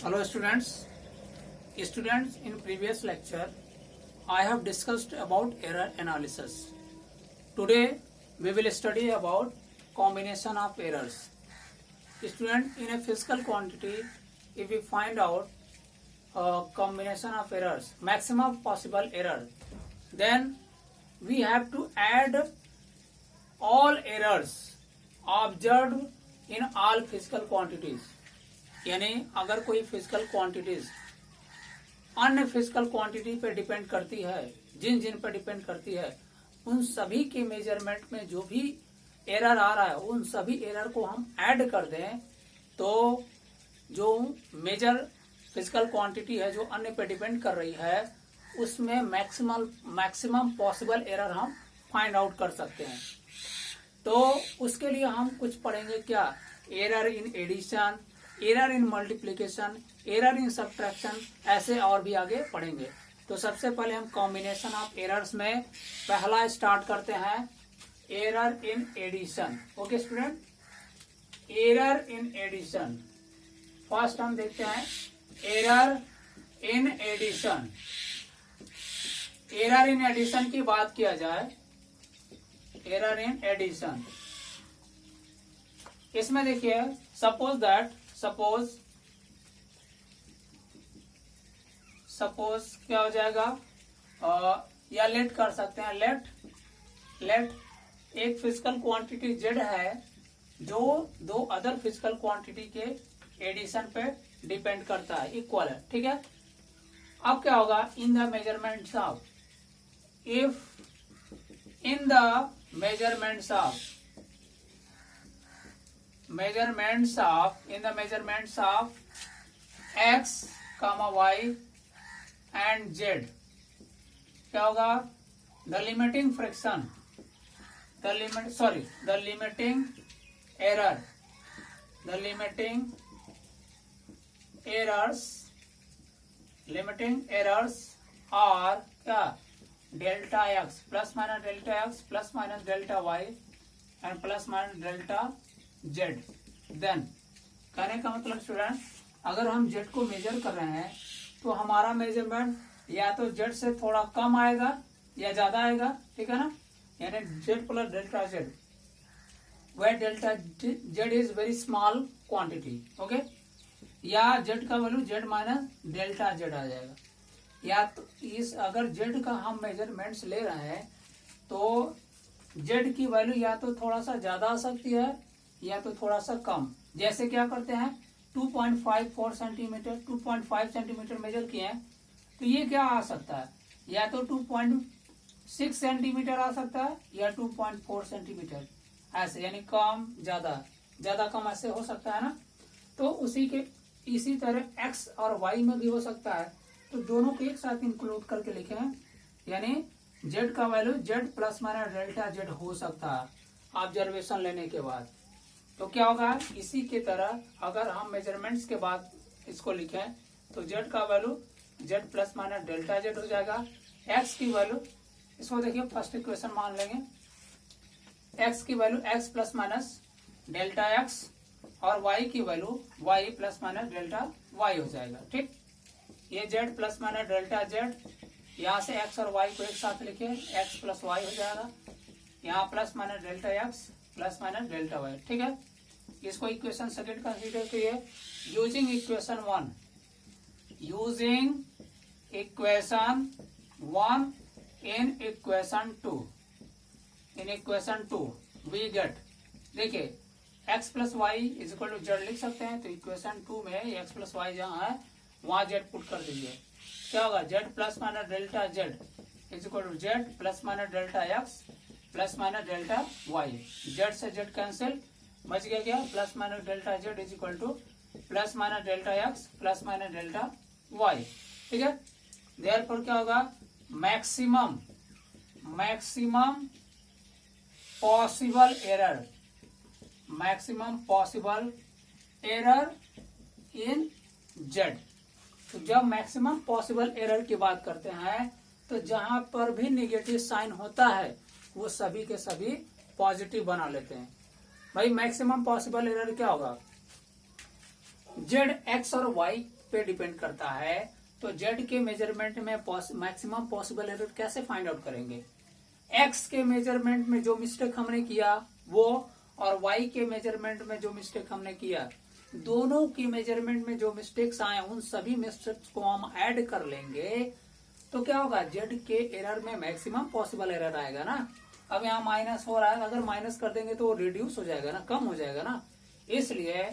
Hello students. In previous lecture I have discussed about error analysis. Today we will study about combination of errors. Student, in a physical quantity, if we find out a combination of errors, maximum possible error, then we have to add all errors observed in all physical quantities. यानी अगर कोई physical quantities अन्य physical quantity पे depend करती है, जिन जिन पे depend करती है, उन सभी के मेजरमेंट में जो भी एरर आ रहा है उन सभी एरर को हम ऐड कर दें तो जो मेजर फिजिकल क्वांटिटी है जो अन्य पे डिपेंड कर रही है उसमें मैक्सिमम पॉसिबल एरर हम फाइंड आउट कर सकते हैं। तो उसके लिए हम कुछ पढ़ेंगे, क्या error in addition, error in multiplication, error in subtraction, ऐसे और भी आगे पढ़ेंगे। तो सबसे पहले हम कॉम्बिनेशन ऑफ एरर्स में पहला स्टार्ट करते हैं, error in addition. Okay student, error in addition first हम देखते हैं, error in addition. Error in addition की बात किया जाए, एरर इन एडिशन, इसमें देखिए सपोज क्या हो जाएगा, या लेट कर सकते हैं, लेट एक फिजिकल क्वांटिटी जेड है जो दो अदर फिजिकल क्वांटिटी के एडिशन पे डिपेंड करता है, इक्वल है, ठीक है। अब क्या होगा, in the measurements of, if in the measurements of x, y and z, क्या होगा, the limiting fraction, the limiting error, limiting errors are क्या, delta x plus minus delta x plus minus delta y and plus minus delta z. Then कहने का मतलब student, अगर हम Z को major कर रहे हैं तो हमारा मेजरमेंट या तो जेड से थोड़ा कम आएगा या ज्यादा आएगा, ठीक है ना, यानी Z plus delta Z, where delta Z is very small quantity, okay, या जेड का value Z minus delta Z आ जाएगा। या तो इस अगर जेड का हम मेजरमेंट्स ले रहे हैं तो जेड की वैल्यू या तो थोड़ा सा ज्यादा आ सकती है या तो थोड़ा सा कम। जैसे क्या करते हैं, 2.54 सेंटीमीटर 2.5 सेंटीमीटर मेजर किए हैं तो ये क्या आ सकता है, या तो 2.6 सेंटीमीटर आ सकता है या 2.4 सेंटीमीटर, ऐसे, यानी कम ज्यादा कम ऐसे हो सकता है ना। तो इसी तरह एक्स और वाई में भी हो सकता है, तो दोनों को एक साथ इंक्लूड करके लिखे हैं, यानी जेड का value Z plus minus delta Z हो सकता है ऑब्जर्वेशन लेने के बाद। तो क्या होगा, इसी के तरह अगर हम मेजरमेंट्स के बाद इसको लिखें तो जेड का value Z plus minus delta Z हो जाएगा। एक्स की वैल्यू, इसको देखिए फर्स्ट इक्वेशन मान लेंगे, एक्स की value x plus minus delta x और वाई की value y plus minus delta y हो जाएगा, ठीक। ये z plus minus delta z, यहाँ से एक्स और वाई को एक साथ लिखे, एक्स प्लस वाई हो जाएगा, यहाँ plus minus delta x plus minus delta Y, ठीक है। इसको इक्वेशन सेकंड कंसीडर करिए, using equation 1 in equation 2 we get, देखिए X plus Y is equal to Z लिख सकते हैं, तो इक्वेशन 2 में एक्स प्लस वाई जहाँ है वहां जेड पुट कर दीजिए, क्या होगा, Z plus minus delta Z is equal to Z plus minus delta x plus minus delta Y, Z से जेड कैंसिल, बच गया क्या, plus minus delta Z is equal to plus minus delta x plus minus delta Y, ठीक है। Therefore क्या होगा, maximum possible error in Z. तो जब मैक्सिमम पॉसिबल एरर की बात करते हैं तो जहां पर भी नेगेटिव साइन होता है वो सभी के सभी पॉजिटिव बना लेते हैं। भाई मैक्सिमम पॉसिबल एरर क्या होगा, जेड एक्स और वाई पे डिपेंड करता है, तो जेड के मेजरमेंट में मैक्सिमम पॉसिबल एरर कैसे फाइंड आउट करेंगे? एक्स के मेजरमेंट में जो मिस्टेक हमने किया वो, और वाई के मेजरमेंट में जो मिस्टेक हमने किया, दोनों की मेजरमेंट में जो मिस्टेक्स आए उन सभी मिस्टेक्स को हम ऐड कर लेंगे, तो क्या होगा? जेड के एरर में मैक्सिमम पॉसिबल एरर आएगा ना। अब यहाँ माइनस हो रहा है, अगर माइनस कर देंगे तो वो रिड्यूस हो जाएगा ना, कम हो जाएगा ना। इसलिए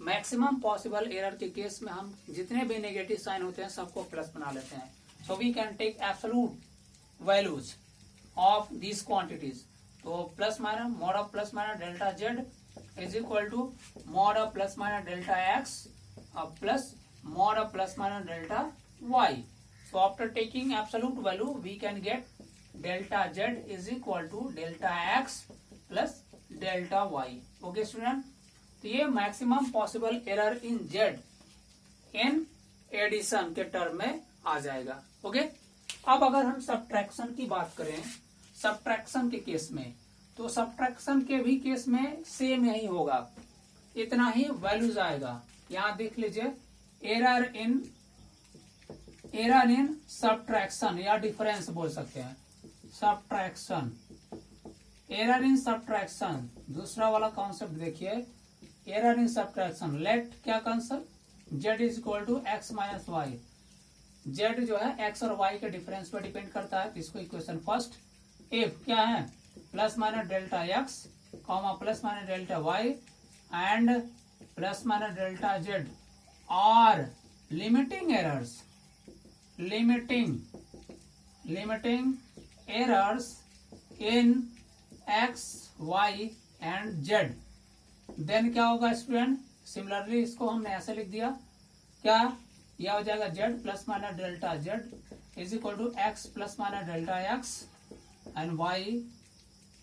मैक्सिमम पॉसिबल एरर के केस में हम जितने भी नेगेटिव साइन होते हैं सबको प्लस बना लेते हैं। So we can take absolute values of these quantities. तो plus minus mod of plus minus delta Z is equal to mod of plus minus delta x plus mod of plus minus delta Y. So after taking absolute value, we can get delta z is equal to delta x plus delta y. Okay student? तो ये maximum possible error in z in addition के term में आ जाएगा। Okay अब अगर हम subtraction की बात करें, सब्ट्रैक्शन के केस में, तो सब्ट्रैक्शन के भी केस में सेम यही होगा, इतना ही वैल्यूज आएगा। यहाँ देख लीजिए, एरर इन सब्ट्रैक्शन या डिफरेंस बोल सकते हैं, सब्ट्रैक्शन, एरर इन सब्ट्रैक्शन। दूसरा वाला कॉन्सेप्ट देखिए, एरर इन सब्ट्रैक्शन। लेट क्या concept? z is equal to x minus y. z जो है x और y के डिफरेंस पर डिपेंड करता है, तो इसको इक्वेशन फर्स्ट। इफ क्या है? Plus minus delta x comma plus minus delta y and plus minus delta z are limiting errors, limiting errors in x, y and z, then क्या होगा स्टूडेंट? सिमिलरली इसको हमने ऐसे लिख दिया, क्या यह हो जाएगा? z plus minus delta z is equal to x plus minus delta x and y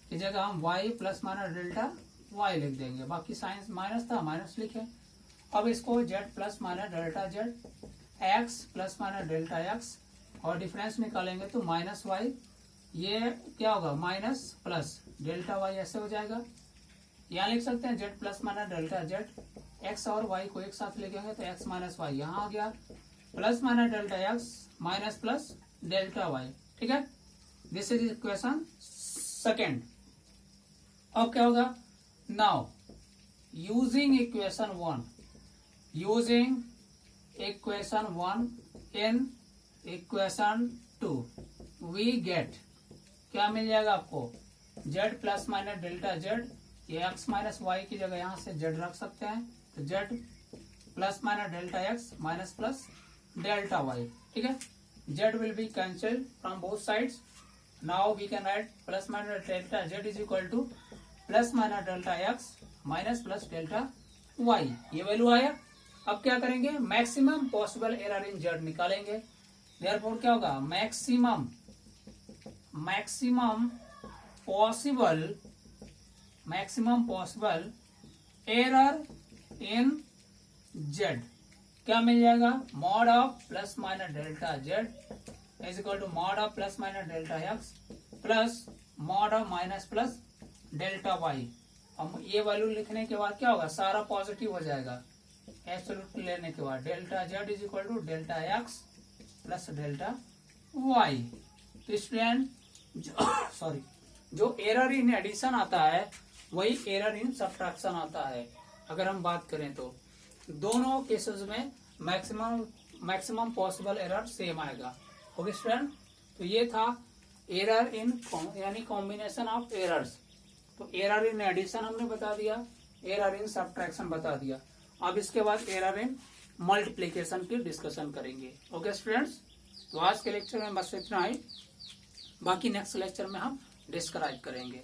की जगह हम y plus minus delta y लिख देंगे, बाकी साइंस माइनस था माइनस लिखे। अब इसको z plus minus delta z x plus minus delta x और डिफरेंस निकालेंगे तो माइनस वाई, ये क्या होगा? माइनस प्लस डेल्टा वाई, ऐसे हो जाएगा। यहाँ लिख सकते हैं z plus minus delta z, x और y को एक साथ लेंगे तो x माइनस वाई यहाँ आ गया, plus minus delta x minus plus delta Y. ठीक है, दिस इज इक्वेशन सेकेंड। अब क्या होगा? Now using equation 1, using equation 1 in equation 2 we get, क्या मिल जाएगा आपको? z plus minus delta z, ये x माइनस वाई की जगह यहाँ से z रख सकते हैं, तो z plus minus delta x minus plus delta Y. ठीक है, z will be cancelled from both sides. Now we can write plus minus delta z is equal to plus minus delta x minus plus delta y, ये value आया। अब क्या करेंगे? Maximum possible error in z निकालेंगे। Therefore क्या होगा? Maximum possible error in z क्या मिल जाएगा? Mod of plus minus delta z is equal to mod of plus minus delta x plus mod of minus plus delta y। अब ये value लिखने के बाद क्या होगा? सारा पॉजिटिव हो जाएगा एब्सोल्यूट लेने के बाद। Delta z is equal to delta x plus delta y। तो स्टूडेंट जो एरर इन एडिशन आता है वही एरर इन सब्ट्रैक्शन आता है। अगर हम बात करें तो दोनों केसेस में मैक्सिमम पॉसिबल एरर सेम आएगा। ओके स्टूडेंट, तो ये था एरर इन यानी कॉम्बिनेशन ऑफ एरर्स। तो एरर इन एडिशन हमने बता दिया, एरर इन सब्ट्रैक्शन बता दिया। अब इसके बाद एरर इन मल्टीप्लीकेशन की डिस्कशन करेंगे। ओके स्टूडेंट्स, तो आज के लेक्चर में बस इतना ही, बाकी नेक्स्ट लेक्चर में हम डिस्क्राइब करेंगे।